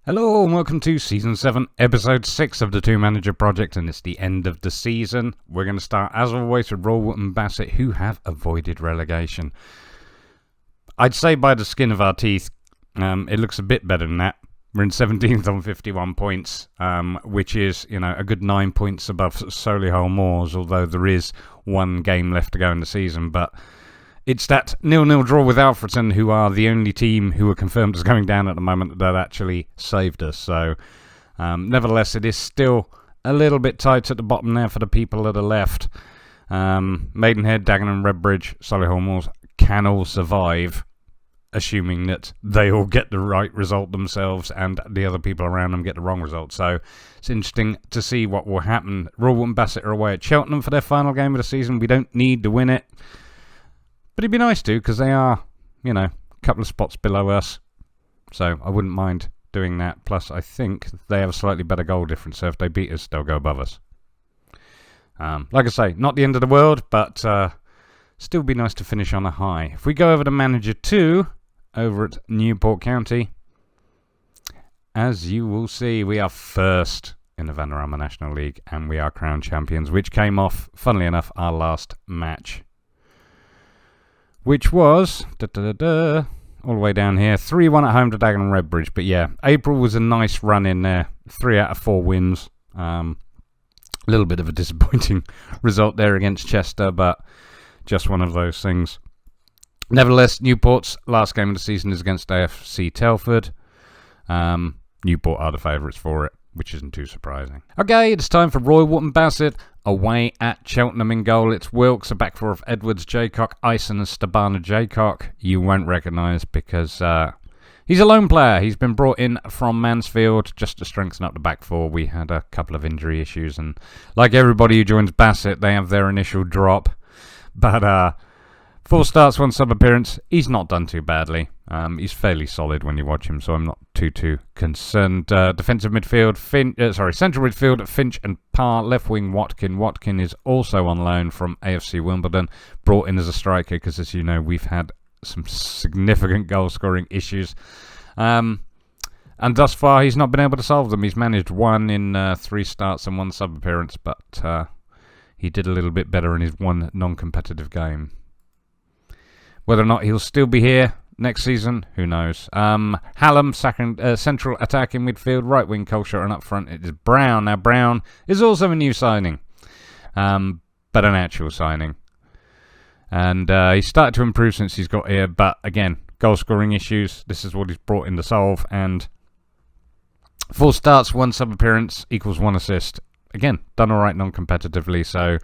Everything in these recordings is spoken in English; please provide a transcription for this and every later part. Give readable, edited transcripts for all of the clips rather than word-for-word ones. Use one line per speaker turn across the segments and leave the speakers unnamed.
Hello and welcome to Season 7, Episode 6 of the Two Manager Project, and it's the end of the season. We're going to start, as always, with Royal and Bassett, who have avoided relegation. I'd say by the skin of our teeth, it looks a bit better than that. We're in 17th on 51 points, which is, a good 9 points above Solihull Moors, although there is one game left to go in the season, but it's that 0-0 draw with Alfreton, who are the only team who are confirmed as going down at the moment, that actually saved us. So, nevertheless, it is still a little bit tight at the bottom there for the people that are left. Maidenhead, Dagenham, Redbridge, Solihull Moors can all survive, assuming that they all get the right result themselves and the other people around them get the wrong result. So, it's interesting to see what will happen. Royal and Bassett are away at Cheltenham for their final game of the season. We don't need to win it, but it'd be nice to, because they are, a couple of spots below us. So I wouldn't mind doing that. Plus, I think they have a slightly better goal difference, so if they beat us, they'll go above us. Like I say, not the end of the world, but still be nice to finish on a high. If we go over to Manager 2, over at Newport County, as you will see, we are first in the Vanarama National League, and we are crowned champions, which came off, funnily enough, our last match, which was all the way down here, 3-1 at home to Dagenham Redbridge. But yeah, April was a nice run in there, 3 out of 4 wins. A little bit of a disappointing result there against Chester, but just one of those things. Nevertheless, Newport's last game of the season is against AFC Telford. Newport are the favourites for it, which isn't too surprising. Okay, it's time for Royal and Bassett away at Cheltenham. In goal, it's Wilkes, a back four of Edwards, Jaycock, Ison and Stabana. Jaycock you won't recognise because he's a lone player. He's been brought in from Mansfield just to strengthen up the back four. We had a couple of injury issues, and like everybody who joins Bassett, they have their initial drop. But 4 starts, 1 sub-appearance. He's not done too badly. He's fairly solid when you watch him, so I'm not too concerned. Defensive midfield, central midfield, Finch and Parr. Left wing, Watkin. Watkin is also on loan from AFC Wimbledon, brought in as a striker because, as you know, we've had some significant goal-scoring issues. And thus far, he's not been able to solve them. He's managed 1 in 3 starts and 1 sub-appearance, but he did a little bit better in his 1 non-competitive game. Whether or not he'll still be here next season, who knows. Hallam, central attacking midfield, right wing Colshire, and up front it is Brown. Now Brown is also a new signing, but an actual signing. And he's started to improve since he's got here, but again, goal scoring issues. This is what he's brought in to solve, and 4 starts, 1 sub-appearance equals 1 assist. Again, done alright non-competitively, so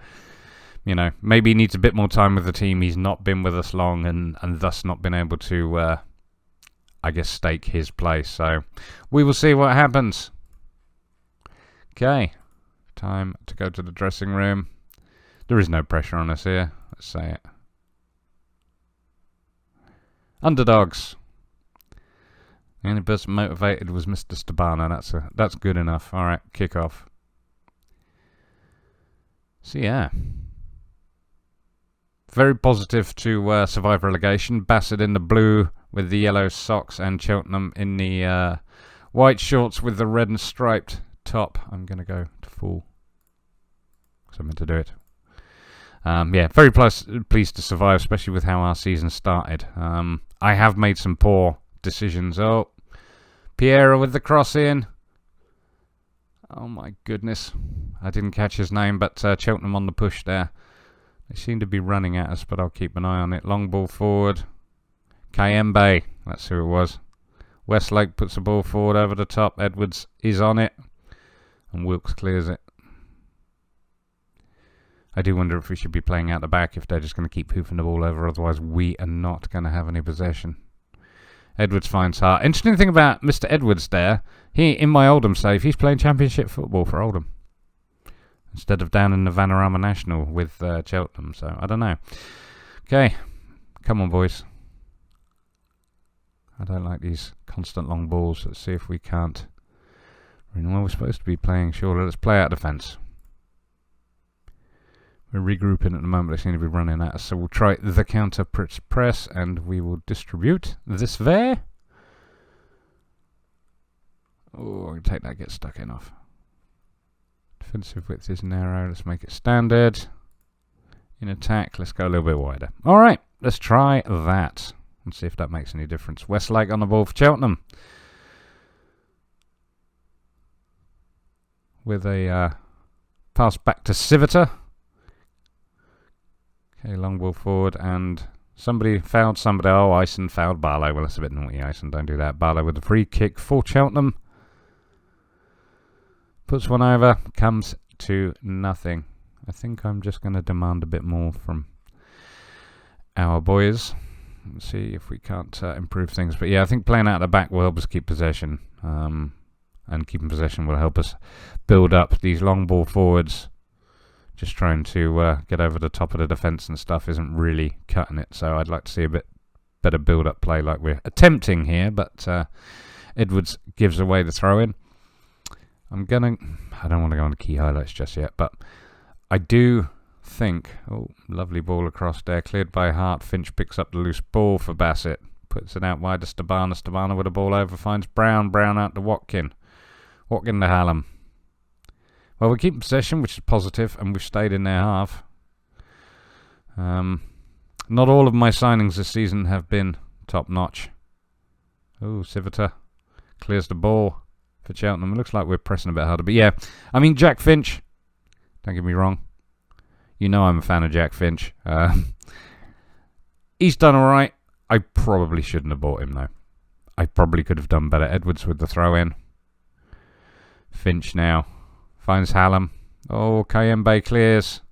maybe he needs a bit more time with the team. He's not been with us long and thus not been able to, stake his place. So we will see what happens. Okay, time to go to the dressing room. There is no pressure on us here. Let's say it. Underdogs. The only person motivated was Mr. Stabana. That's good enough. All right, kick off. So yeah. Very positive to survive relegation. Bassett in the blue with the yellow socks and Cheltenham in the white shorts with the red and striped top. I'm going to go to full because I meant to do it. Very pleased to survive, especially with how our season started. I have made some poor decisions. Oh, Piera with the cross in. Oh my goodness. I didn't catch his name, but Cheltenham on the push there. They seem to be running at us, but I'll keep an eye on it. Long ball forward. Kayembe, that's who it was. Westlake puts the ball forward over the top. Edwards is on it. And Wilkes clears it. I do wonder if we should be playing out the back if they're just going to keep hoofing the ball over. Otherwise, we are not going to have any possession. Edwards finds Hart. Interesting thing about Mr. Edwards there. He, in my Oldham save, he's playing championship football for Oldham. Instead of down in the Vanarama National with Cheltenham. So, I don't know. Okay. Come on, boys. I don't like these constant long balls. Let's see if we can't. Well, we're supposed to be playing, surely. Let's play out defence. We're regrouping at the moment. They seem to be running at us. So we'll try the counter press and we will distribute this there. Oh, I'll take that, get stuck in off. Defensive width is narrow. Let's make it standard. In attack, let's go a little bit wider. All right, let's try that and see if that makes any difference. Westlake on the ball for Cheltenham. With a pass back to Civita. Okay, long ball forward, and somebody fouled somebody. Oh, Ison fouled Barlow. Well, that's a bit naughty, Ison. Don't do that. Barlow with the free kick for Cheltenham. Puts one over, comes to nothing. I think I'm just going to demand a bit more from our boys. Let's see if we can't improve things. But yeah, I think playing out the back will help us keep possession. And keeping possession will help us build up these long ball forwards. Just trying to get over the top of the defence and stuff isn't really cutting it. So I'd like to see a bit better build-up play like we're attempting here. But Edwards gives away the throw-in. I don't want to go on the key highlights just yet, but I do think, oh, lovely ball across there, cleared by Hart. Finch picks up the loose ball for Bassett, puts it out wide to Stabana. Stabana with a ball over, finds Brown. Brown out to Watkin. Watkin to Hallam. Well, we're keeping possession, which is positive, and we've stayed in their half. Not all of my signings this season have been top-notch. Oh, Civita clears the ball for Cheltenham. It looks like we're pressing a bit harder. But yeah, I mean, Jack Finch, don't get me wrong. You know I'm a fan of Jack Finch. He's done all right. I probably shouldn't have bought him, though. I probably could have done better. Edwards with the throw-in. Finch now finds Hallam. Oh, Kayembe clears.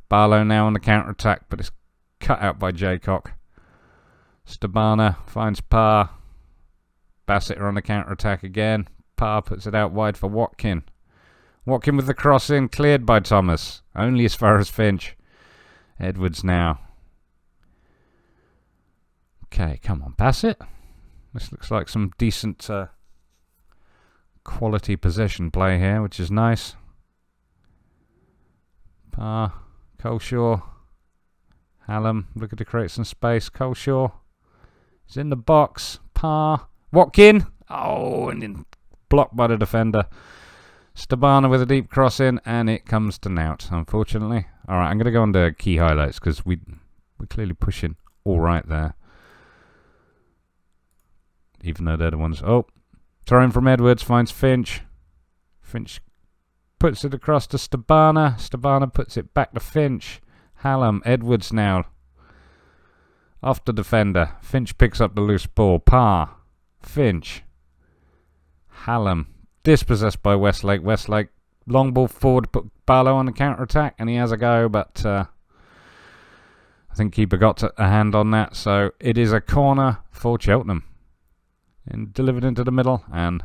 Barlow now on the counter-attack, but it's cut out by Jaycock. Stabana finds Parr. Bassett are on the counter-attack again. Parr puts it out wide for Watkin. Watkin with the cross in, cleared by Thomas. Only as far as Finch. Edwards now. Okay, come on, Bassett. This looks like some decent quality possession play here, which is nice. Parr, Coleshaw, Hallam looking to create some space. Coleshaw is in the box. Parr, Watkin. Oh, and then blocked by the defender. Stabana with a deep cross in, and it comes to Nout, unfortunately. All right, I'm going to go on to key highlights because we're clearly pushing all right there. Even though they're the ones. Oh, throw-in from Edwards, finds Finch. Finch puts it across to Stabana. Stabana puts it back to Finch. Hallam, Edwards now. Off the defender. Finch picks up the loose ball. Parr. Finch. Hallam. Dispossessed by Westlake. Westlake. Long ball forward. Put Barlow on the counter-attack. And he has a go, but I think keeper got a hand on that. So it is a corner for Cheltenham. And delivered into the middle. And,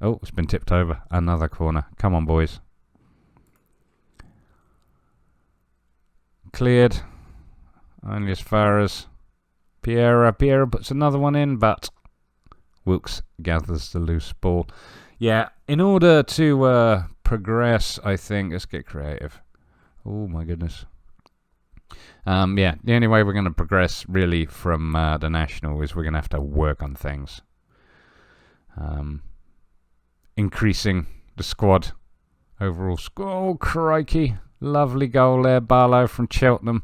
oh, it's been tipped over. Another corner. Come on, boys. Cleared. Only as far as Piera. Piera puts another one in, but Wilkes gathers the loose ball. Yeah, in order to progress, I think, let's get creative. Oh, my goodness. Yeah, the only way we're going to progress, really, from the National is we're going to have to work on things. Increasing the squad. Overall score. Oh, crikey. Lovely goal there. Barlow from Cheltenham.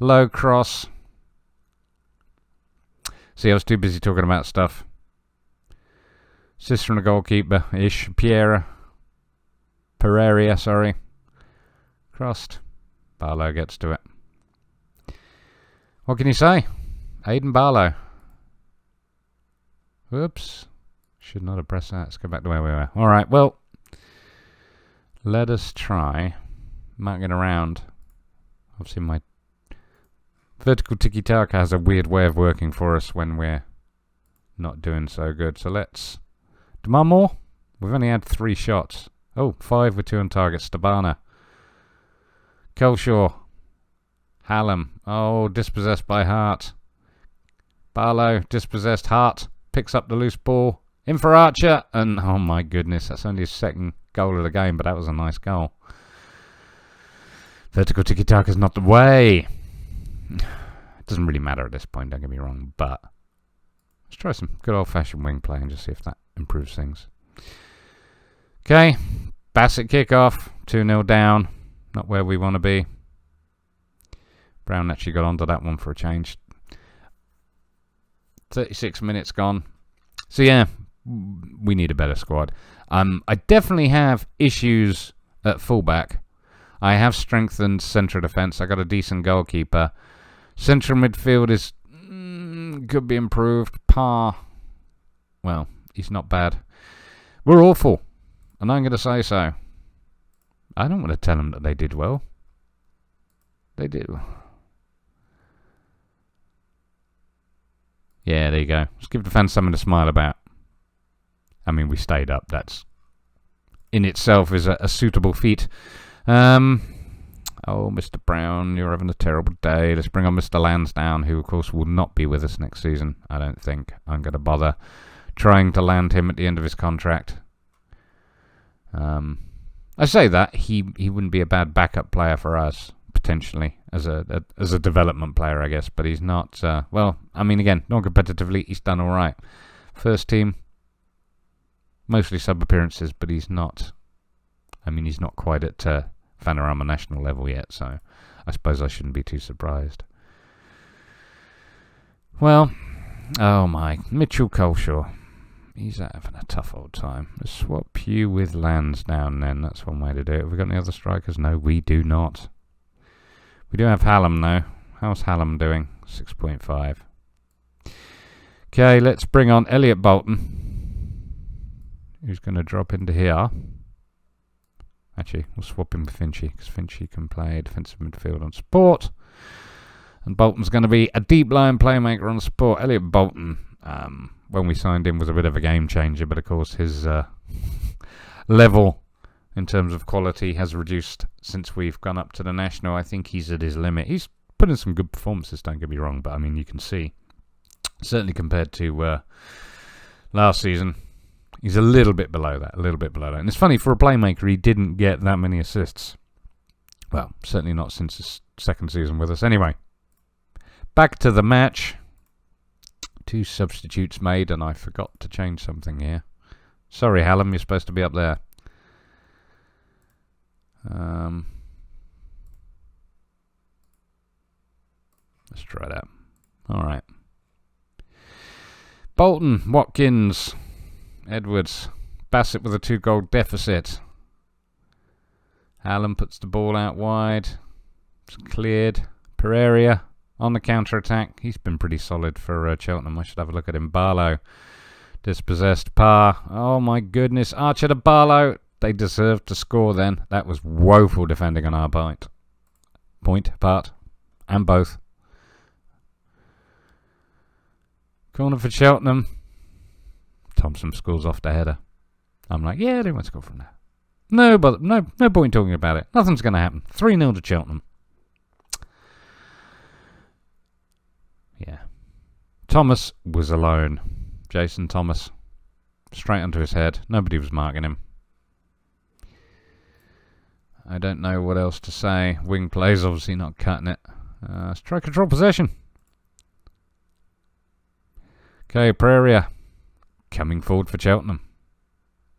Low cross. See, I was too busy talking about stuff. Sister and the goalkeeper-ish. Pereira, sorry. Crossed. Barlow gets to it. What can you say? Aidan Barlow. Whoops. Should not have pressed that. Let's go back to where we were. Alright, well. Let us try marking around. Obviously my vertical tiki-taka has a weird way of working for us when we're not doing so good. So let's demand more. We've only had 3 shots. Oh, 5 with 2 on target. Stabana. Coleshaw. Hallam. Oh, dispossessed by Hart. Barlow, dispossessed. Hart picks up the loose ball. In for Archer. And, oh my goodness, that's only his second goal of the game, but that was a nice goal. Vertical tiki-taka is not the way. It doesn't really matter at this point, don't get me wrong, but let's try some good old-fashioned wing play and just see if that improves things. Okay, Bassett kick-off, 2-0 down, not where we want to be. Brown actually got onto that one for a change. 36 minutes gone. So yeah, we need a better squad. I definitely have issues at fullback. I have strengthened central defence. I got a decent goalkeeper. Central midfield is could be improved. Parr, well, he's not bad. We're awful, and I'm going to say so. I don't want to tell them that they did well. They do. Yeah, there you go. Let's give the fans something to smile about. I mean, we stayed up. That's in itself is a suitable feat. Oh, Mr. Brown, you're having a terrible day. Let's bring on Mr. Lansdowne, who, of course, will not be with us next season. I don't think I'm going to bother trying to land him at the end of his contract. I say that he wouldn't be a bad backup player for us, potentially, as a development player, I guess. But he's not. Well, I mean, again, non-competitively, he's done all right. First team, mostly sub appearances, but he's not. I mean, he's not quite at Vanarama national level yet, so I suppose I shouldn't be too surprised. Well, oh my, Mitchell Coleshaw. He's having a tough old time. Let's swap you with Lansdowne then. That's one way to do it. Have we got any other strikers? No, we do not. We do have Hallam though. How's Hallam doing? 6.5. Okay, let's bring on Elliot Bolton, who's going to drop into here. Actually, we'll swap him with Finchy, because Finchy can play defensive midfield on support. And Bolton's going to be a deep line playmaker on support. Elliot Bolton, when we signed him, was a bit of a game changer, but of course his level in terms of quality has reduced since we've gone up to the national. I think he's at his limit. He's put in some good performances, don't get me wrong, but I mean, you can see, certainly compared to last season, he's a little bit below that, And it's funny, for a playmaker, he didn't get that many assists. Well, certainly not since his second season with us. Anyway, back to the match. 2 substitutes made, and I forgot to change something here. Sorry, Hallam, you're supposed to be up there. Let's try that. All right. Bolton, Watkins, Edwards, Bassett with a 2-goal deficit. Hallam puts the ball out wide. It's cleared. Pereira on the counter-attack. He's been pretty solid for Cheltenham. I should have a look at him. Barlow, dispossessed. Parr. Oh my goodness. Archer to Barlow. They deserved to score then. That was woeful defending on our part. And both. Corner for Cheltenham. Thompson scores off the header. I'm like, yeah, they won't score from there. No point talking about it. Nothing's going to happen. 3-0 to Cheltenham. Yeah. Thomas was alone. Jason Thomas. Straight onto his head. Nobody was marking him. I don't know what else to say. Wing play's obviously not cutting it. Strike control possession. Okay, Pereira coming forward for Cheltenham.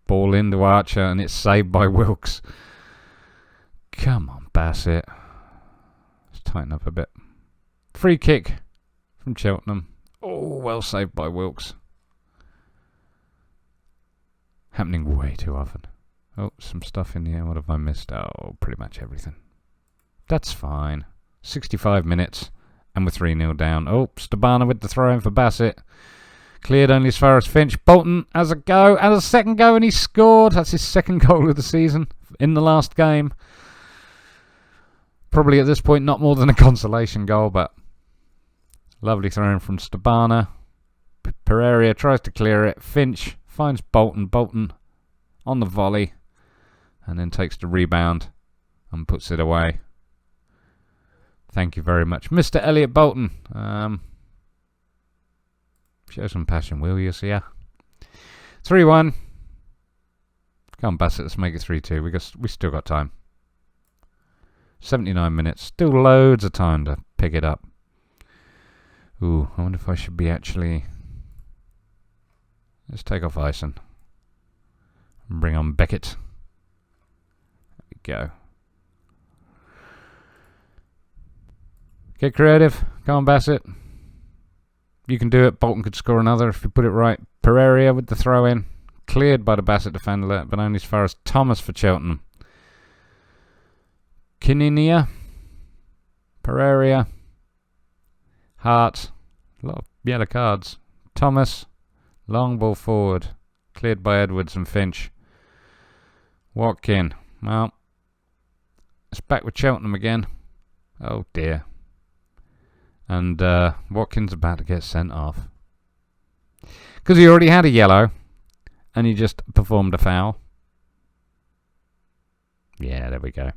Ball into Archer, and it's saved by Wilkes. Come on, Bassett. Let's tighten up a bit. Free kick from Cheltenham. Oh, well saved by Wilkes. Happening way too often. Oh, some stuff in here. What have I missed? Oh, pretty much everything. That's fine. 65 minutes, and we're 3-0 down. Oh, Stabana with the throw in for Bassett. Cleared only as far as Finch. Bolton has a go, and a second go, and he scored. That's his second goal of the season in the last game. Probably at this point not more than a consolation goal, but lovely throw in from Stabana. Pereira tries to clear it. Finch finds Bolton. Bolton on the volley, and then takes the rebound and puts it away. Thank you very much, Mr. Elliot Bolton. Show some passion, will you, Sia? 3-1. Come on, Bassett, let's make it 3-2. We still got time. 79 minutes. Still loads of time to pick it up. Ooh, I wonder if I should be actually... Let's take off Ison. And bring on Beckett. There we go. Get creative. Come on, Bassett. You can do it. Bolton could score another if you put it right. Pereira with the throw in. Cleared by the Bassett defender, but only as far as Thomas for Cheltenham. Kininia. Pereira. Hart. A lot of yellow cards. Thomas. Long ball forward. Cleared by Edwards and Finch. Watkin. Well, it's back with Cheltenham again. Oh dear. And Watkins about to get sent off. Because he already had a yellow. And he just performed a foul. Yeah, there we go.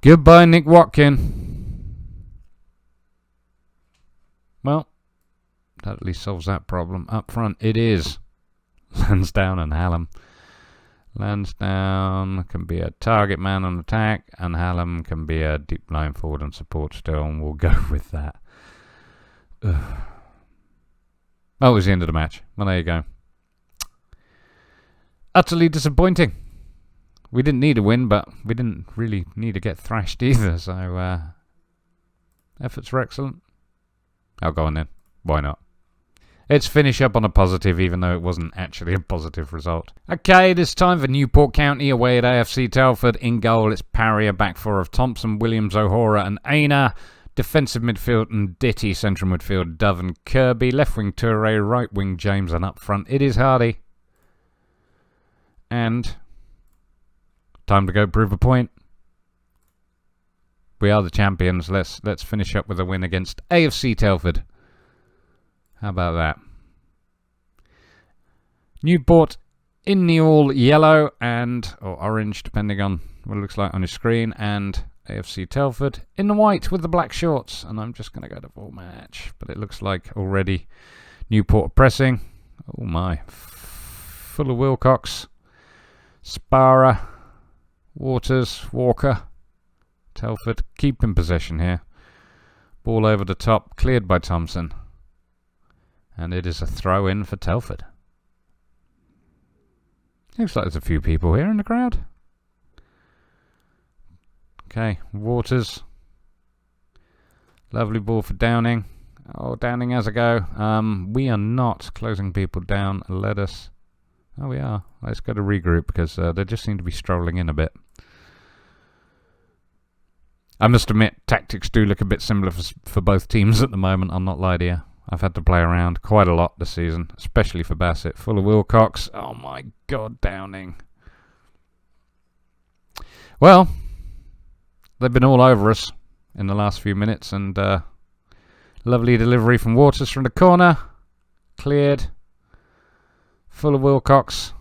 Goodbye, Nick Watkin. Well, that at least solves that problem. Up front, it is Lansdowne and Hallam. Lansdowne can be a target man on attack, and Hallam can be a deep line forward and support still, and we'll go with that. Ugh. Oh, it was the end of the match. Well, there you go. Utterly disappointing. We didn't need a win, but we didn't really need to get thrashed either, so efforts were excellent. I'll go on then. Why not? Let's finish up on a positive, even though it wasn't actually a positive result. Okay, this time for Newport County away at AFC Telford. In goal, it's Parry, a back four of Thompson, Williams, O'Hara and Aina. Defensive midfield and Ditty, central midfield Dove and Kirby, left wing Toure, right wing James, and up front it is Hardy. And time to go prove a point. We are the champions. Let's finish up with a win against AFC Telford. How about that? Newport in the all yellow and or orange, depending on what it looks like on your screen, and AFC Telford in the white with the black shorts. And I'm just going to go to full match, but it looks like already Newport pressing. Oh my. Fuller Wilcox, Sparrow, Waters, Walker. Telford keeping possession here. Ball over the top, cleared by Thompson. And it is a throw in for Telford. Looks like there's a few people here in the crowd. Okay, Waters. Lovely ball for Downing. Oh, Downing has a go. We are not closing people down. Let us... Oh, we are. Let's go to regroup because they just seem to be strolling in a bit. I must admit, tactics do look a bit similar for both teams at the moment. I'll not lie to you. I've had to play around quite a lot this season, especially for Bassett. Fuller Wilcox. Oh my God, Downing. Well, they've been all over us in the last few minutes, and lovely delivery from Waters from the corner. Cleared. Fuller Wilcox.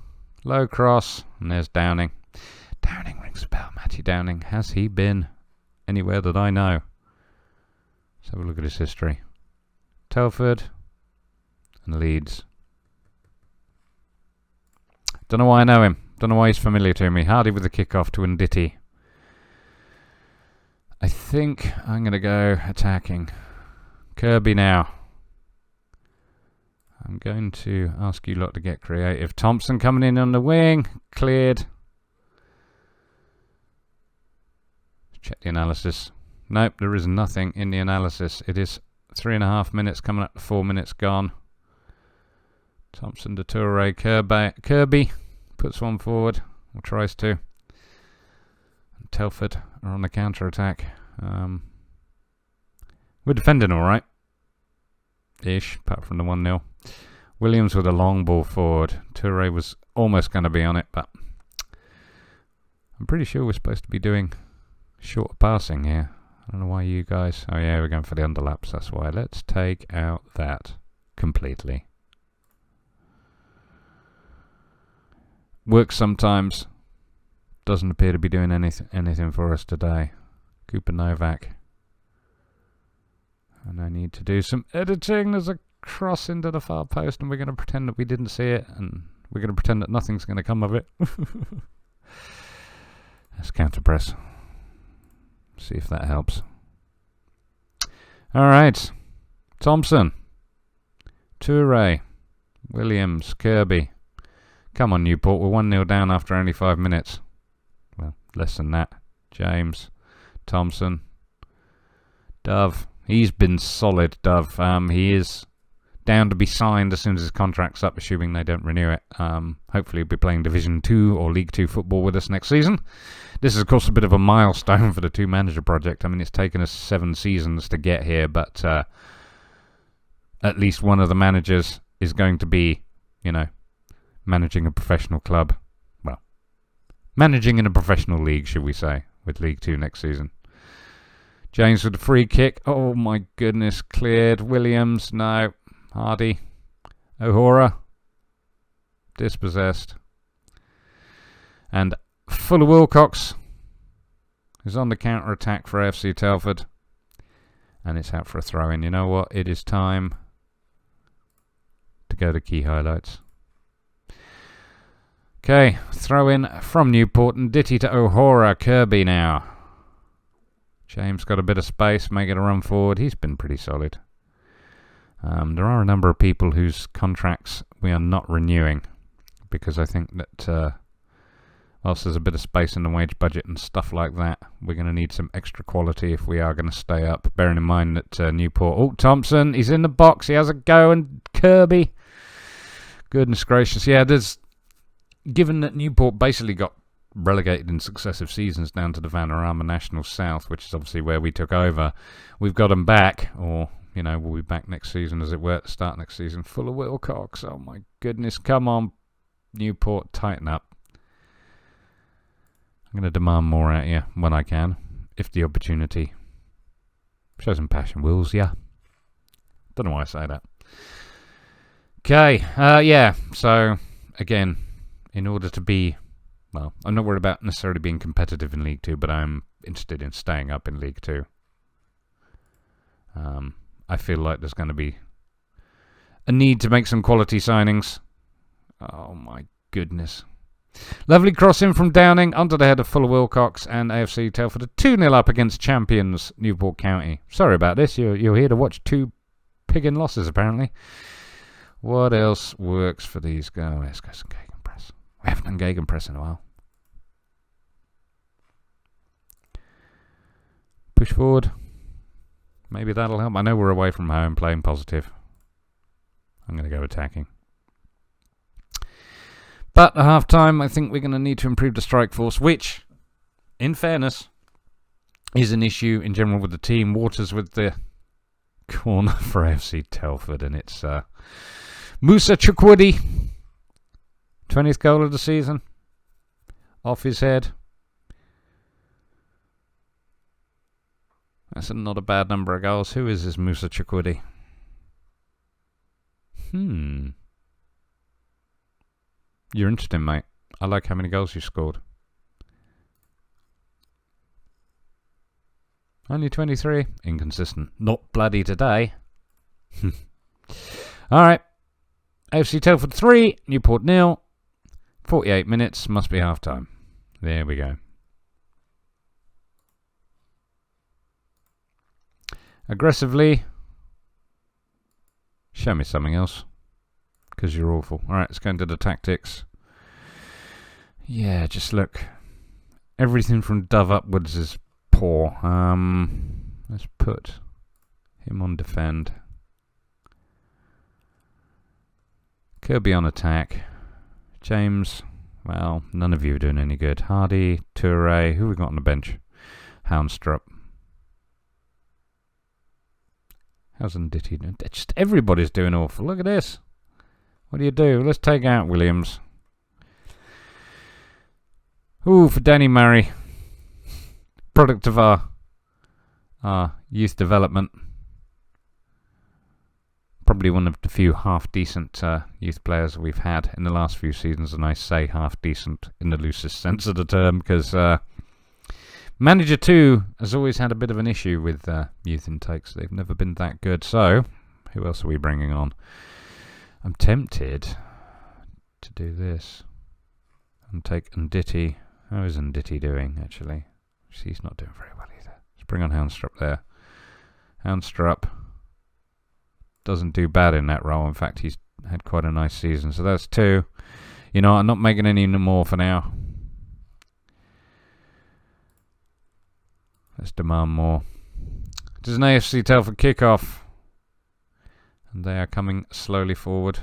Low cross. And there's Downing. Downing rings a bell. Matty Downing. Has he been anywhere that I know? Let's have a look at his history. Telford and Leeds. Don't know why I know him. Don't know why he's familiar to me. Hardy with the kickoff to Nditi. I think I'm going to go attacking. Kirby now. I'm going to ask you lot to get creative. Thompson coming in on the wing. Cleared. Check the analysis. Nope, there is nothing in the analysis. It is 3.5 minutes, coming up to 4 minutes gone. Thompson to Toure. Kirby puts one forward, or tries to. And Telford are on the counter attack. We're defending alright. Ish, apart from the 1-0. Williams with a long ball forward. Toure was almost going to be on it, but I'm pretty sure we're supposed to be doing shorter passing here. I don't know why you guys... Oh yeah, we're going for the underlaps, that's why. Let's take out that completely. Works sometimes. Doesn't appear to be doing anything for us today. Cooper Novak. And I need to do some editing. There's a cross into the far post, and we're going to pretend that we didn't see it, and we're going to pretend that nothing's going to come of it. Let's counter press. See if that helps. Alright. Thompson. Toure. Williams. Kirby. Come on, Newport. We're 1-0 down after only 5 minutes. Well, less than that. James. Thompson. Dove. He's been solid, Dove. He is down to be signed as soon as his contract's up, assuming they don't renew it. Hopefully he'll be playing Division 2 or League 2 football with us next season. This is, of course, a bit of a milestone for the two-manager project. I mean, it's taken us 7 seasons to get here, but at least one of the managers is going to be, you know, managing a professional club. Well, managing in a professional league, should we say, with League 2 next season. James with the free kick. Oh, my goodness. Cleared. Williams. No. Hardy. O'Hora. Dispossessed. And Fuller Wilcox is on the counter-attack for AFC Telford. And it's out for a throw-in. You know what? It is time to go to key highlights. Okay. Throw-in from Newport and Ditty to O'Hora. Kirby now. James got a bit of space, making a run forward. He's been pretty solid. There are a number of people whose contracts we are not renewing because I think that whilst there's a bit of space in the wage budget and stuff like that, we're going to need some extra quality if we are going to stay up. Bearing in mind that Newport... Oh, Thompson, he's in the box. He has a go, and Kirby. Goodness gracious. Yeah, given that Newport basically got relegated in successive seasons down to the Vanarama National South, which is obviously where we took over. We've got them back, or, you know, we'll be back next season, as it were, to start next season. Full of Wilcox. Oh, my goodness. Come on, Newport, tighten up. I'm going to demand more out of you when I can, if the opportunity. Show some passion, Wills, yeah. Don't know why I say that. Okay, yeah, so, again, in order to be... Well, I'm not worried about necessarily being competitive in League 2, but I'm interested in staying up in League 2. I feel like there's going to be a need to make some quality signings. Oh, my goodness. Lovely cross in from Downing, under the head of Fuller Wilcox, and AFC Telford are 2-0 up against champions Newport County. Sorry about this, you're here to watch 2 pigging losses, apparently. What else works for these guys? Let's go some gegenpress. We haven't done gegenpress in a while. Push forward. Maybe that'll help. I know we're away from home, playing positive. I'm going to go attacking. But at half-time, I think we're going to need to improve the strike force, which, in fairness, is an issue in general with the team. Waters with the corner for AFC Telford, and it's Musa Chukwudi. 20th goal of the season. Off his head. That's not a bad number of goals. Who is this Musa Chukwudi? You're interesting, mate. I like how many goals you scored. Only 23. Inconsistent. Not bloody today. Alright. AFC Telford 3. Newport 0. 48 minutes. Must be half time. There we go. Aggressively. Show me something else. Because you're awful. Alright, let's go into the tactics. Yeah, just look. Everything from Dove upwards is poor. Let's put him on defend. Kirby on attack. James, well, none of you are doing any good. Hardy, Toure, who we got on the bench? Houndstrup. How's Nditi doing? Just everybody's doing awful. Look at this. What do? Let's take out Williams. Ooh, for Danny Murray. Product of our youth development. Probably one of the few half-decent youth players we've had in the last few seasons, and I say half-decent in the loosest sense of the term, because Manager 2 has always had a bit of an issue with youth intakes. They've never been that good. So, who else are we bringing on? I'm tempted to do this and take Nditi. How is Nditi doing, actually? He's not doing very well either. Let's bring on Houndstrup there. Houndstrup doesn't do bad in that role. In fact, he's had quite a nice season. So that's 2. You know, I'm not making any more for now. Let's demand more. It is an AFC Telford kickoff. And they are coming slowly forward.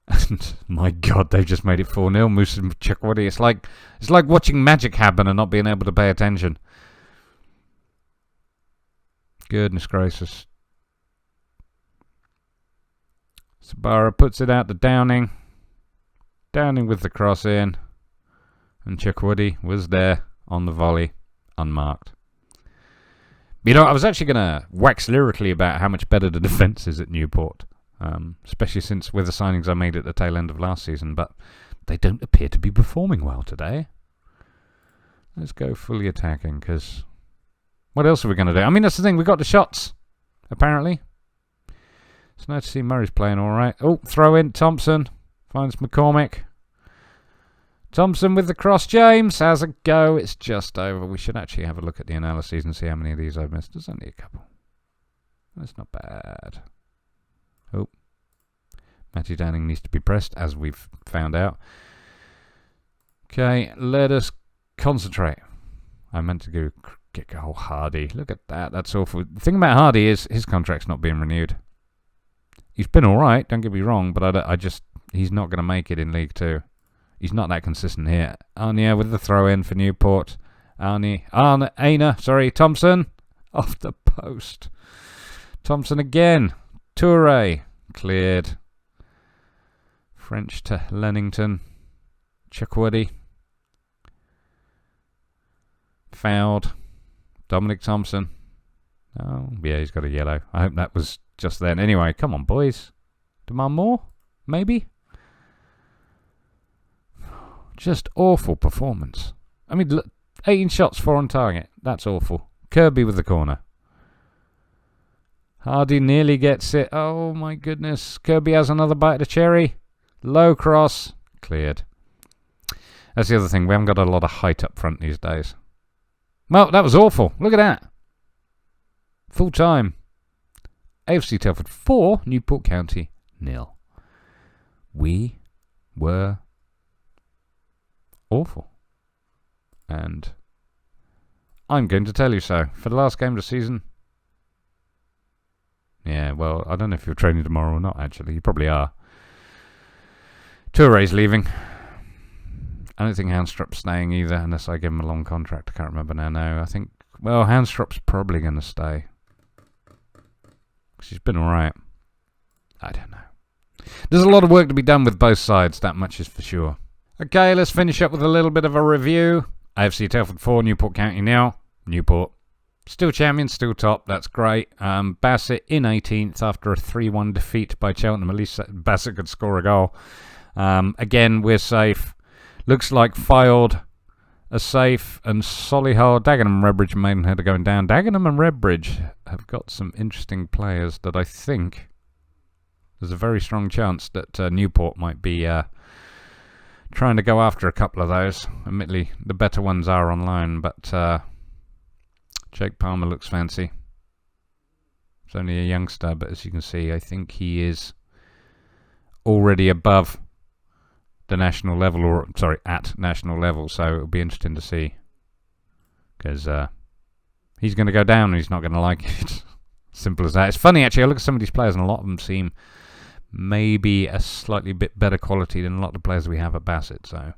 And my God, they've just made it 4-0. Musa Chakwadi. It's like watching magic happen and not being able to pay attention. Goodness gracious. Sabara puts it out to Downing. Downing with the cross in. And Chakwadi was there on the volley, unmarked. You know, I was actually going to wax lyrically about how much better the defence is at Newport. Especially since with the signings I made at the tail end of last season, but they don't appear to be performing well today. Let's go fully attacking, because what else are we going to do? I mean, that's the thing, we got the shots, apparently. It's nice to see Murray's playing alright. Oh, throw in, Thompson finds McCormick. Thompson with the cross, James. How's it go? It's just over. We should actually have a look at the analyses and see how many of these I've missed. There's only a couple. That's not bad. Oh. Matty Downing needs to be pressed, as we've found out. Okay, let us concentrate. I meant to go kick a whole Hardy. Look at that. That's awful. The thing about Hardy is his contract's not being renewed. He's been alright, don't get me wrong, but he's not going to make it in League 2. He's not that consistent here. Arnia with the throw-in for Newport. Thompson. Off the post. Thompson again. Toure. Cleared. French to Lennington. Chakwadi. Fouled. Dominic Thompson. Oh, yeah, he's got a yellow. I hope that was just then. Anyway, come on, boys. Demand more? Maybe? Just awful performance. I mean, look, 18 shots, 4 on target. That's awful. Kirby with the corner. Hardy nearly gets it. Oh, my goodness. Kirby has another bite of the cherry. Low cross. Cleared. That's the other thing. We haven't got a lot of height up front these days. Well, that was awful. Look at that. Full time. AFC Telford 4, Newport County 0. We were awful. And I'm going to tell you so. For the last game of the season. Yeah, well, I don't know if you're training tomorrow or not, actually. You probably are. Toure's leaving. I don't think Houndstrup's staying either, unless I give him a long contract. I can't remember now. No, I think, well, Houndstrup's probably going to stay. She's been alright. I don't know. There's a lot of work to be done with both sides, that much is for sure. Okay, let's finish up with a little bit of a review. AFC Telford 4, Newport County now. Newport. Still champion, still top. That's great. Bassett in 18th after a 3-1 defeat by Cheltenham. At least Bassett could score a goal. Again, we're safe. Looks like Fylde are safe, and Solihull, Dagenham and Redbridge and Maidenhead are going down. Dagenham and Redbridge have got some interesting players that I think there's a very strong chance that Newport might be trying to go after a couple of those. Admittedly, the better ones are on loan, but Jake Palmer looks fancy. He's only a youngster, but as you can see, I think he is already above the national level, or sorry, at national level, so it'll be interesting to see, because he's going to go down and he's not going to like it. Simple as that. It's funny, actually, I look at some of these players and a lot of them seem maybe a slightly bit better quality than a lot of the players we have at Bassett, so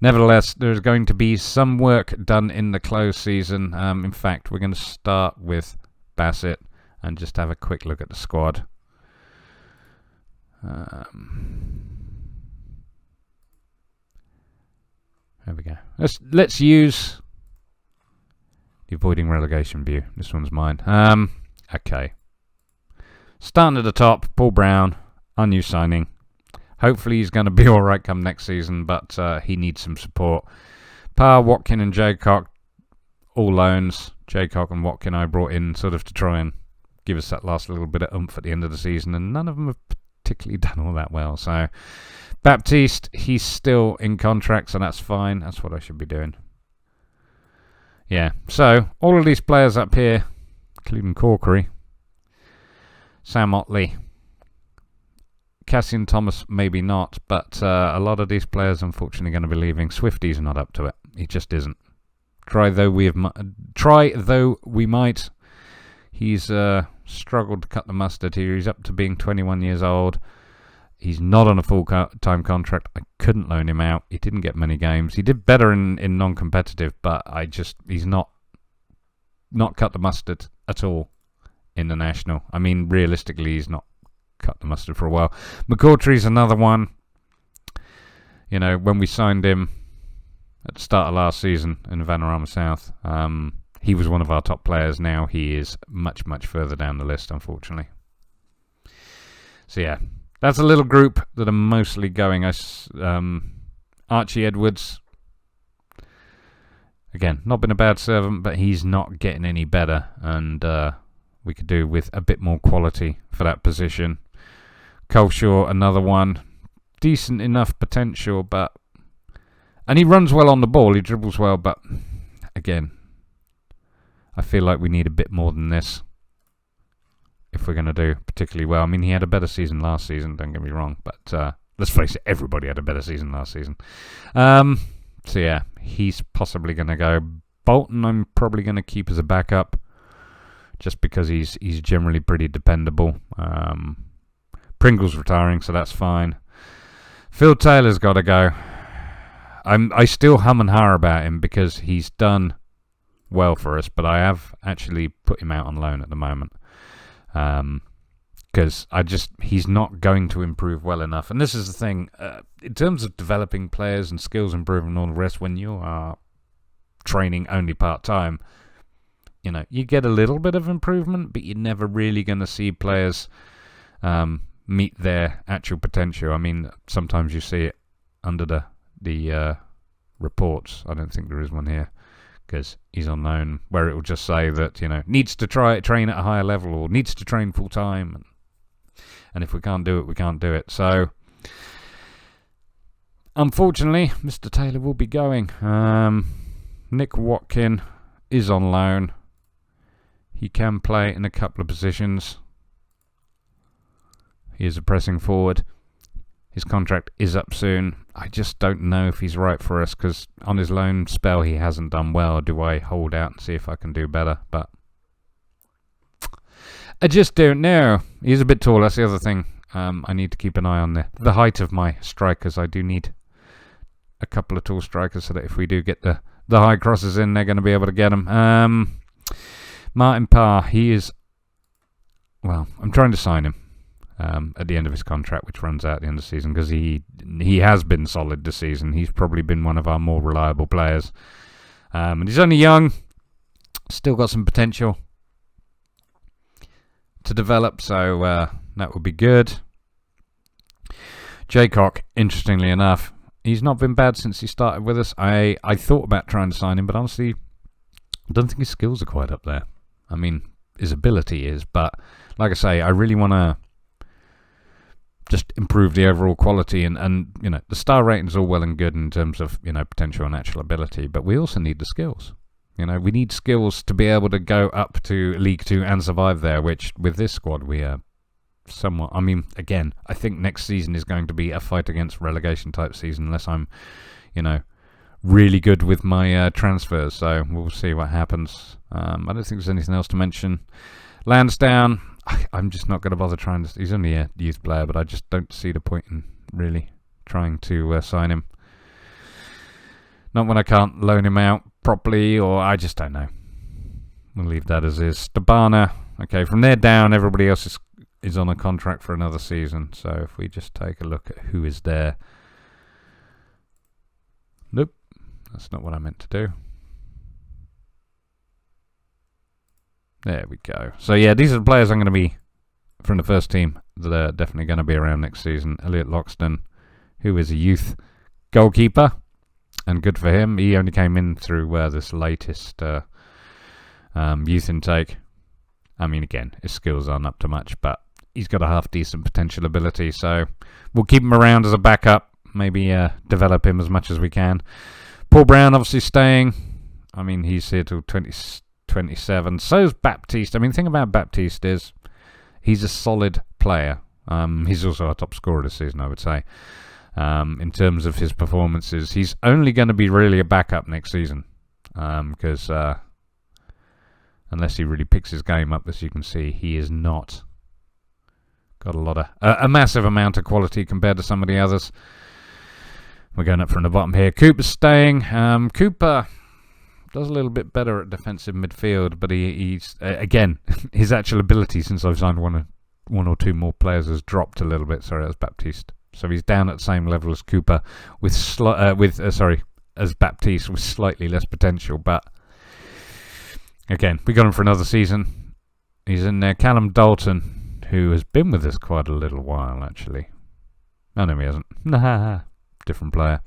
nevertheless, there's going to be some work done in the close season. In fact, we're going to start with Bassett and just have a quick look at the squad. There we go. Let's use the avoiding relegation view. This one's mine. Okay. Starting at the top, Paul Brown, unused signing. Hopefully he's going to be alright come next season, but he needs some support. Parr, Watkin and Jaycock, all loans. Jaycock and Watkin I brought in sort of to try and give us that last little bit of oomph at the end of the season, and none of them have particularly done all that well. So Baptiste, he's still in contract, so that's fine. That's what I should be doing. Yeah, so all of these players up here, including Corkery, Sam Otley, Cassian Thomas, maybe not, but a lot of these players unfortunately going to be leaving. Swifty's not up to it. He just isn't. Try though we might. He's struggled to cut the mustard here. He's up to being 21 years old. He's not on a full-time contract. I couldn't loan him out. He didn't get many games. He did better in non-competitive, but he's not cut the mustard at all in the national. I mean, realistically, he's not cut the mustard for a while. McCourtry's another one. You know, when we signed him at the start of last season in Vanarama South, he was one of our top players. Now he is much, much further down the list, unfortunately. So yeah, that's a little group that are mostly going. Archie Edwards, again, not been a bad servant, but he's not getting any better, and we could do with a bit more quality for that position. Coleshaw, another one, decent enough potential, and he runs well on the ball, he dribbles well, but again, I feel like we need a bit more than this if we're going to do particularly well. I mean, he had a better season last season, don't get me wrong, but let's face it, everybody had a better season last season. So yeah, he's possibly going to go. Bolton I'm probably going to keep as a backup, just because he's generally pretty dependable. Pringle's retiring, so that's fine. Phil Taylor's got to go. I still hum and har about him because he's done well for us, but I have actually put him out on loan at the moment. Because he's not going to improve well enough. And this is the thing, in terms of developing players and skills improvement and all the rest, when you are training only part-time, you know, you get a little bit of improvement, but you're never really going to see players meet their actual potential. I mean, sometimes you see it under the reports. I don't think there is one here, because he's on loan, where it will just say that, you know, needs to train at a higher level, or needs to train full time, and if we can't do it, we can't do it. So unfortunately, Mr. Taylor will be going. Nick Watkin is on loan. He can play in a couple of positions. He is a pressing forward. His contract is up soon. I just don't know if he's right for us, because on his loan spell he hasn't done well. Do I hold out and see if I can do better? But I just don't know. He's a bit tall, that's the other thing. I need to keep an eye on the height of my strikers. I do need a couple of tall strikers, so that if we do get the high crosses in, they're going to be able to get them. Martin Parr, he is... Well, I'm trying to sign him at the end of his contract, which runs out at the end of the season, because he has been solid this season. He's probably been one of our more reliable players. And he's only young, still got some potential to develop, so that would be good. Jaycock, interestingly enough, he's not been bad since he started with us. I thought about trying to sign him, but honestly, I don't think his skills are quite up there. I mean, his ability is, but like I say, I really want to just improve the overall quality, and you know, the star rating's all well and good in terms of, you know, potential and actual ability, but we also need the skills. You know, we need skills to be able to go up to League 2 and survive there, which with this squad we are somewhat... I mean, again, I think next season is going to be a fight against relegation type season, unless I'm, you know, really good with my transfers, so we'll see what happens. I don't think there's anything else to mention. Lansdowne, I'm just not going to bother trying to... He's only a youth player, but I just don't see the point in really trying to sign him. Not when I can't loan him out properly, or I just don't know. We'll leave that as is. Stabana, okay, from there down, everybody else is on a contract for another season. So if we just take a look at who is there. Nope, that's not what I meant to do. There we go. So yeah, these are the players I'm going to be from the first team that are definitely going to be around next season. Elliot Loxton, who is a youth goalkeeper. and good for him. He only came in through this latest youth intake. I mean, again, his skills aren't up to much, but he's got a half-decent potential ability, so we'll keep him around as a backup, maybe develop him as much as we can. Paul Brown obviously staying. I mean, he's here till 2027. So's Baptiste. I mean, the thing about Baptiste is he's a solid player. He's also our top scorer this season, I would say. In terms of his performances, he's only going to be really a backup next season, because unless he really picks his game up, as you can see, he is not got a massive amount of quality compared to some of the others. We're going up from the bottom here. Cooper's staying. Cooper does a little bit better at defensive midfield, but he's again, his actual ability since I've signed one or two more players has dropped a little bit. Sorry, that's Baptiste. So he's down at the same level as Cooper as Baptiste with slightly less potential. But again, we got him for another season. He's in there. Callum Dalton, who has been with us quite a little while, actually. Oh, no, he hasn't. Nah, different player.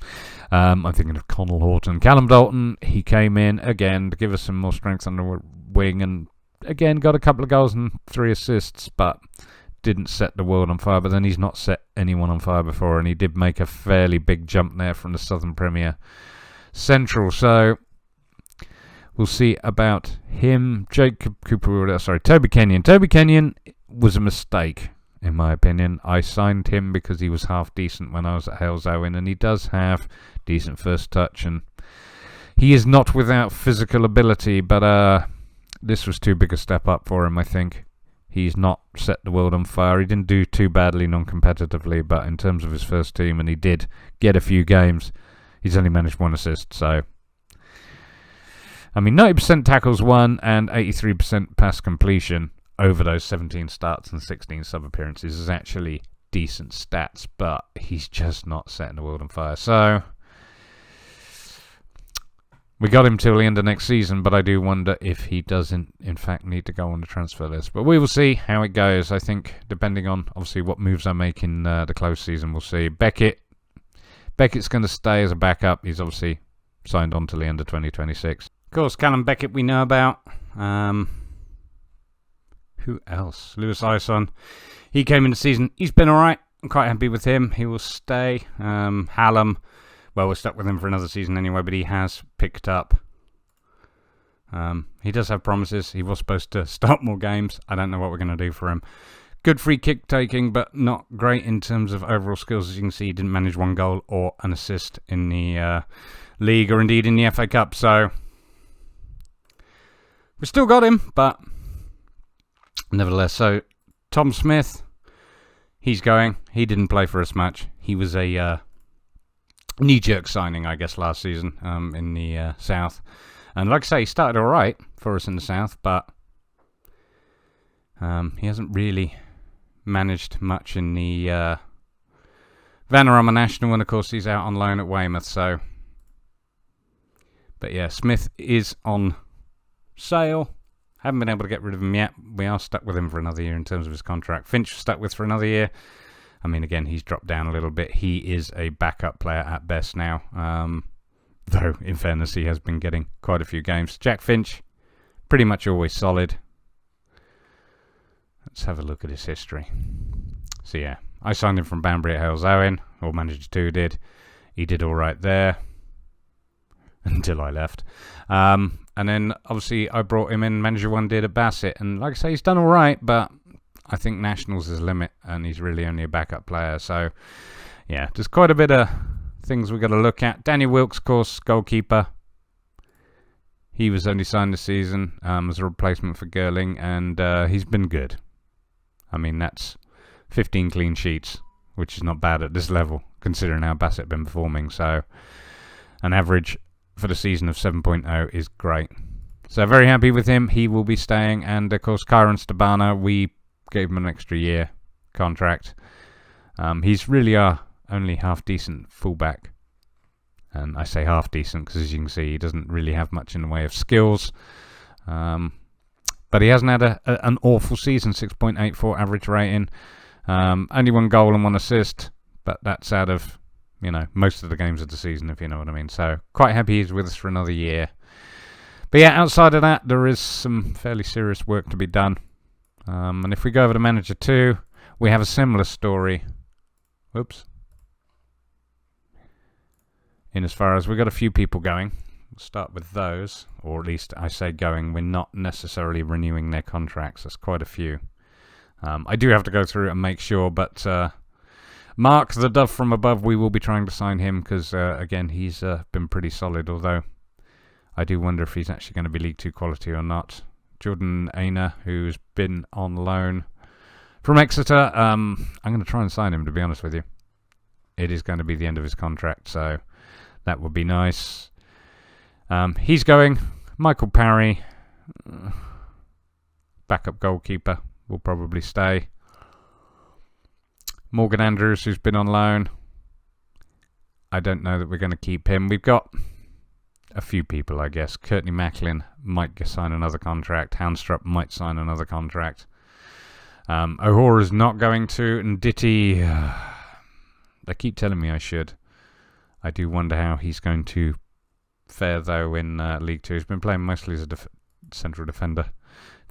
I'm thinking of Connell Horton. Callum Dalton, he came in again to give us some more strength on the wing, and again got a couple of goals and 3 assists, but didn't set the world on fire. But then he's not set anyone on fire before, and he did make a fairly big jump there from the Southern Premier Central. So we'll see about him. Toby Kenyon. Toby Kenyon was a mistake, in my opinion. I signed him because he was half decent when I was at Hales Owen, and he does have decent first touch, and he is not without physical ability, but this was too big a step up for him, I think. He's not set the world on fire. He didn't do too badly non-competitively, but in terms of his first team, and he did get a few games, he's only managed 1 assist, so I mean, 90% tackles won and 83% pass completion over those 17 starts and 16 sub-appearances is actually decent stats, but he's just not setting the world on fire. So we got him till the end of next season, but I do wonder if he doesn't, in fact, need to go on the transfer list. But we will see how it goes. I think, depending on, obviously, what moves I make in the close season, we'll see. Beckett's going to stay as a backup. He's obviously signed on till the end of 2026. Of course, Callum Beckett we know about. Who else? Lewis Ison. He came in the season. He's been alright. I'm quite happy with him. He will stay. Hallam. Well, we're stuck with him for another season anyway, but he has picked up. He does have promises. He was supposed to start more games. I don't know what we're going to do for him. Good free kick taking, but not great in terms of overall skills. As you can see, he didn't manage 1 goal or an assist in the league, or indeed in the FA Cup. So we still got him, but nevertheless. So Tom Smith, he's going. He didn't play for us much. He was a knee-jerk signing, I guess, last season in the South. And like I say, he started all right for us in the South, but he hasn't really managed much in the Vanarama National, and of course he's out on loan at Weymouth. So, but yeah, Smith is on sale. Haven't been able to get rid of him yet. We are stuck with him for another year in terms of his contract. Finch stuck with for another year. I mean, again, he's dropped down a little bit. He is a backup player at best now. Though, in fairness, he has been getting quite a few games. Jack Finch, pretty much always solid. Let's have a look at his history. So, yeah, I signed him from Banbury at Hales Owen, or Manager 2 did. He did all right there until I left. And then, obviously, I brought him in, Manager 1 did at Bassett. And like I say, he's done all right, but I think Nationals is a limit, and he's really only a backup player. So, yeah, there's quite a bit of things we've got to look at. Danny Wilkes, of course, goalkeeper. He was only signed this season as a replacement for Gerling, and he's been good. I mean, that's 15 clean sheets, which is not bad at this level, considering how Bassett been performing. So, an average for the season of 7.0 is great. So, very happy with him. He will be staying. And, of course, Kyron Stabana, we gave him an extra year contract. He's really our only half-decent fullback. And I say half-decent because, as you can see, he doesn't really have much in the way of skills. But he hasn't had an awful season, 6.84 average rating. Only 1 goal and 1 assist, but that's out of most of the games of the season, if you know what I mean. So quite happy he's with us for another year. But yeah, outside of that, there is some fairly serious work to be done. And if we go over to Manager 2, we have a similar story. Whoops. In as far as we've got a few people going. We'll start with those, or at least I say going. We're not necessarily renewing their contracts. There's quite a few. I do have to go through it and make sure, but Mark, the dove from above, we will be trying to sign him because, again, he's been pretty solid, although I do wonder if he's actually going to be League 2 quality or not. Jordan Aina, who's been on loan from Exeter, I'm going to try and sign him, to be honest with you. It is going to be the end of his contract, so that would be nice. He's going. Michael Parry, backup goalkeeper, will probably stay. Morgan Andrews, who's been on loan. I don't know that we're going to keep him. We've got a few people, I guess. Courtney Macklin might sign another contract. Houndstrup might sign another contract. O'Hora's not going to. And Ditty, they keep telling me I should. I do wonder how he's going to fare, though, in League 2. He's been playing mostly as a central defender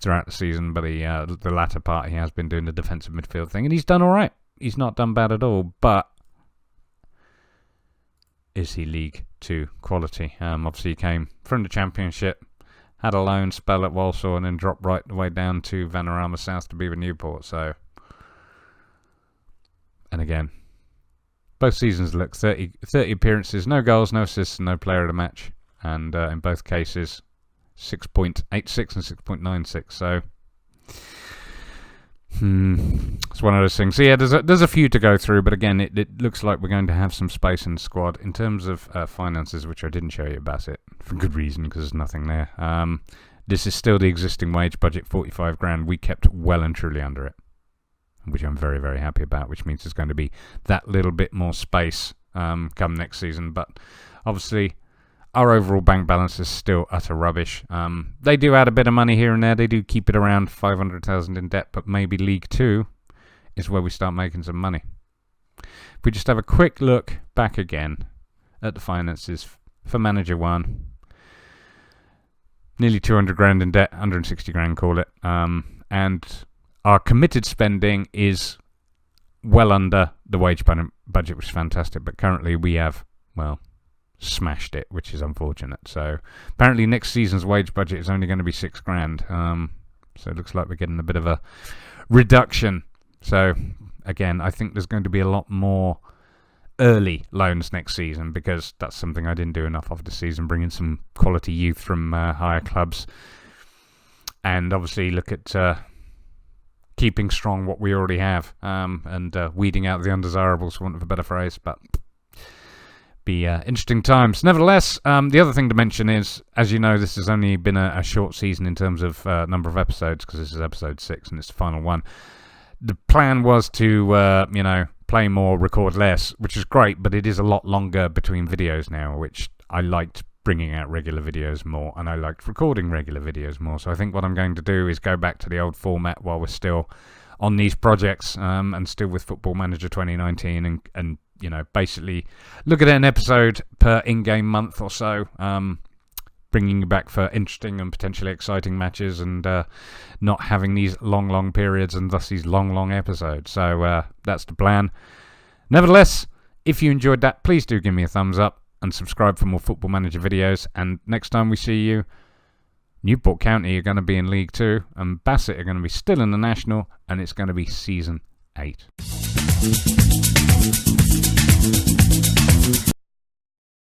throughout the season, but the latter part he has been doing the defensive midfield thing, and he's done all right. He's not done bad at all, but is he League 2 quality? Obviously, he came from the Championship, had a loan spell at Walsall, and then dropped right the way down to Vanarama South to be with Newport. So, and again, both seasons look 30 appearances, no goals, no assists, and no player of the match. And in both cases, 6.86 and 6.96. So, it's one of those things. So yeah, there's a few to go through, but again, it looks like we're going to have some space in the squad in terms of finances, which I didn't show you at Bassett for good reason because there's nothing there. This is still the existing wage budget, 45 grand. We kept well and truly under it, which I'm very, very happy about, which means there's going to be that little bit more space come next season. But obviously, our overall bank balance is still utter rubbish. They do add a bit of money here and there. They do keep it around 500,000 in debt, but maybe League 2 is where we start making some money. If we just have a quick look back again at the finances for Manager 1, nearly 200 grand in debt, 160 grand call it, and our committed spending is well under the wage budget, which is fantastic, but currently we have, well, smashed it, which is unfortunate. So apparently next season's wage budget is only going to be 6 grand. So it looks like we're getting a bit of a reduction. So again, I think there's going to be a lot more early loans next season because that's something I didn't do enough of this season, bringing some quality youth from higher clubs. And obviously look at keeping strong what we already have and weeding out the undesirables, for want of a better phrase. But be interesting times. Nevertheless, the other thing to mention is, as you know, this has only been a short season in terms of number of episodes because this is episode 6 and it's the final one. The plan was to, play more, record less, which is great, but it is a lot longer between videos now, which I liked bringing out regular videos more, and I liked recording regular videos more. So I think what I'm going to do is go back to the old format while we're still on these projects and still with Football Manager 2019 and basically look at an episode per in-game month or so, bringing you back for interesting and potentially exciting matches and not having these long periods and thus these long episodes. So that's the plan. Nevertheless, if you enjoyed that, please do give me a thumbs up and subscribe for more Football Manager videos. And next time we see you, Newport County are going to be in League 2 and Bassett are going to be still in the National, and it's going to be Season 8.